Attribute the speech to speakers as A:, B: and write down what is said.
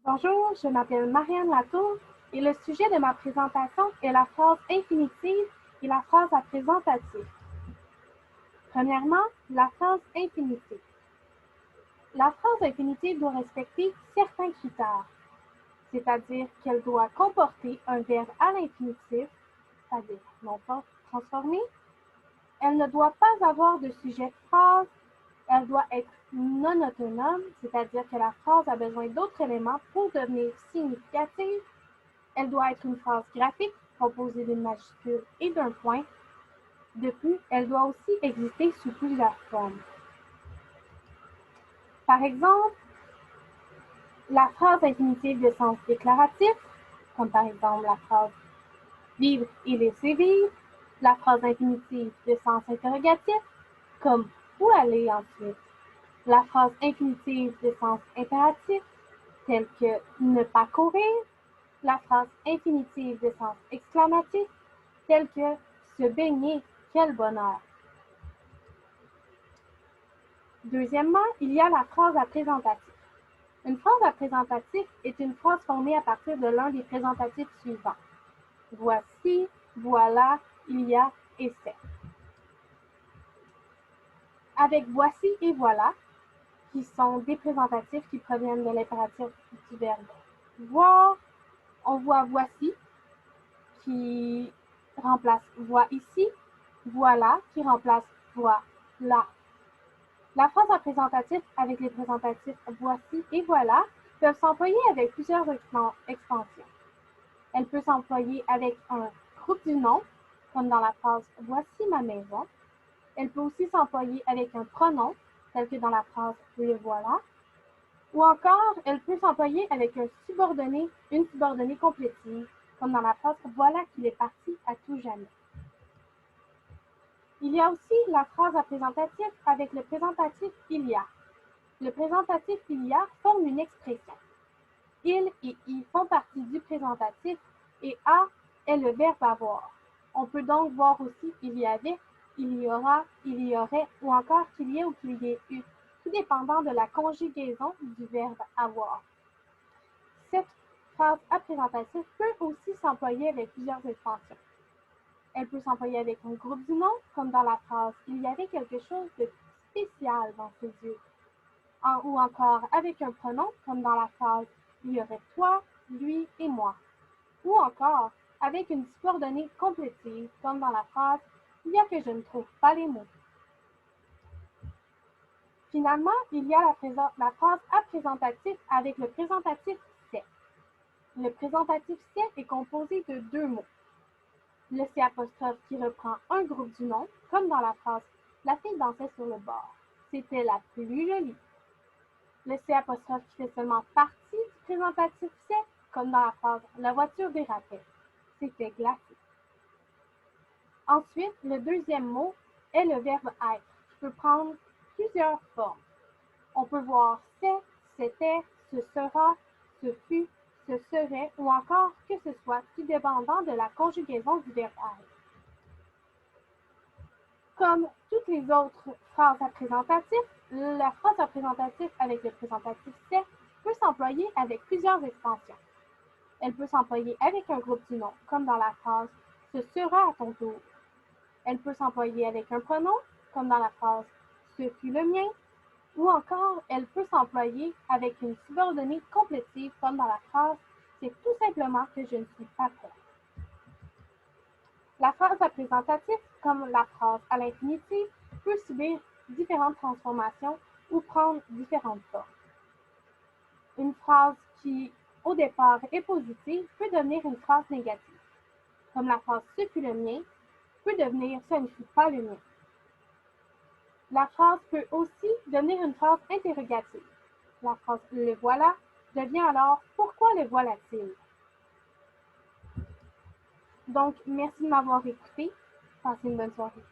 A: Bonjour, je m'appelle Marianne Latour et le sujet de ma présentation est la phrase infinitive et la phrase apprésentative. Premièrement, la phrase infinitive. La phrase infinitive doit respecter certains critères, c'est-à-dire qu'elle doit comporter un verbe à l'infinitif, c'est-à-dire non pas transformé. Elle ne doit pas avoir de sujet de phrase. Elle doit être non autonome, c'est-à-dire que la phrase a besoin d'autres éléments pour devenir significative. Elle doit être une phrase graphique composée d'une majuscule et d'un point. De plus, elle doit aussi exister sous plusieurs formes. Par exemple, la phrase infinitive de sens déclaratif, comme par exemple la phrase vivre et laisser vivre, la phrase infinitive de sens interrogatif, comme où aller ensuite, la phrase infinitive de sens impératif, telle que ne pas courir, la phrase infinitive de sens exclamatif, telle que se baigner, quel bonheur. Deuxièmement, il y a la phrase apprésentative. Une phrase apprésentative est une phrase formée à partir de l'un des présentatifs suivants. Voici, voilà, il y a et c'est. Avec voici et voilà, qui sont des présentatifs qui proviennent de l'impératif du verbe voir, on voit voici qui remplace vois ici, voilà qui remplace vois là. La phrase apprésentative avec les présentatifs voici et voilà peuvent s'employer avec plusieurs extensions. Elle peut s'employer avec un groupe du nom, comme dans la phrase voici ma maison. Elle peut aussi s'employer avec un pronom, tel que dans la phrase le voilà. Ou encore, elle peut s'employer avec un subordonné, une subordonnée complétive, comme dans la phrase voilà qu'il est parti à tout jamais. Il y a aussi la phrase apprésentative avec le présentatif il y a. Le présentatif il y a forme une expression. Il et i font partie du présentatif et a est le verbe avoir. On peut donc voir aussi il y avait, il y aura, il y aurait ou encore qu'il y ait ou qu'il y ait eu, tout dépendant de la conjugaison du verbe avoir. Cette phrase apprésentative peut aussi s'employer avec plusieurs extensions. Elle peut s'employer avec un groupe du nom, comme dans la phrase il y avait quelque chose de spécial dans ses yeux. Ou encore avec un pronom, comme dans la phrase il y aurait toi, lui et moi. Ou encore avec une subordonnée complétive, comme dans la phrase il y a que je ne trouve pas les mots. Finalement, il y a la phrase apprésentative avec le présentatif c'est. Le présentatif c'est est composé de deux mots. Le C' qui reprend un groupe du nom, comme dans la phrase la fille dansait sur le bord. C'était la plus jolie. Le C' qui fait seulement partie du présentatif c'est, comme dans la phrase la voiture dérapait. C'était glacé. Ensuite, le deuxième mot est le verbe être, qui peut prendre plusieurs formes. On peut voir c'est, c'était, ce sera, ce fut, ce serait ou encore que ce soit, tout dépendant de la conjugaison du verbe être. Comme toutes les autres phrases apprésentatives, la phrase apprésentative avec le présentatif c'est peut s'employer avec plusieurs extensions. Elle peut s'employer avec un groupe du nom, comme dans la phrase ce sera à ton tour. Elle peut s'employer avec un pronom, comme dans la phrase ce fut le mien, ou encore elle peut s'employer avec une subordonnée complétive, comme dans la phrase c'est tout simplement que je ne suis pas prêt. La phrase apprésentative, comme la phrase à l'infinitif, peut subir différentes transformations ou prendre différentes formes. Une phrase qui, au départ, est positive peut devenir une phrase négative, comme la phrase ce fut le mien peut devenir ce ne fut pas le mien. La phrase peut aussi devenir une phrase interrogative. La phrase le voilà devient alors pourquoi le voilà-t-il? Donc, merci de m'avoir écouté. Passez une bonne soirée.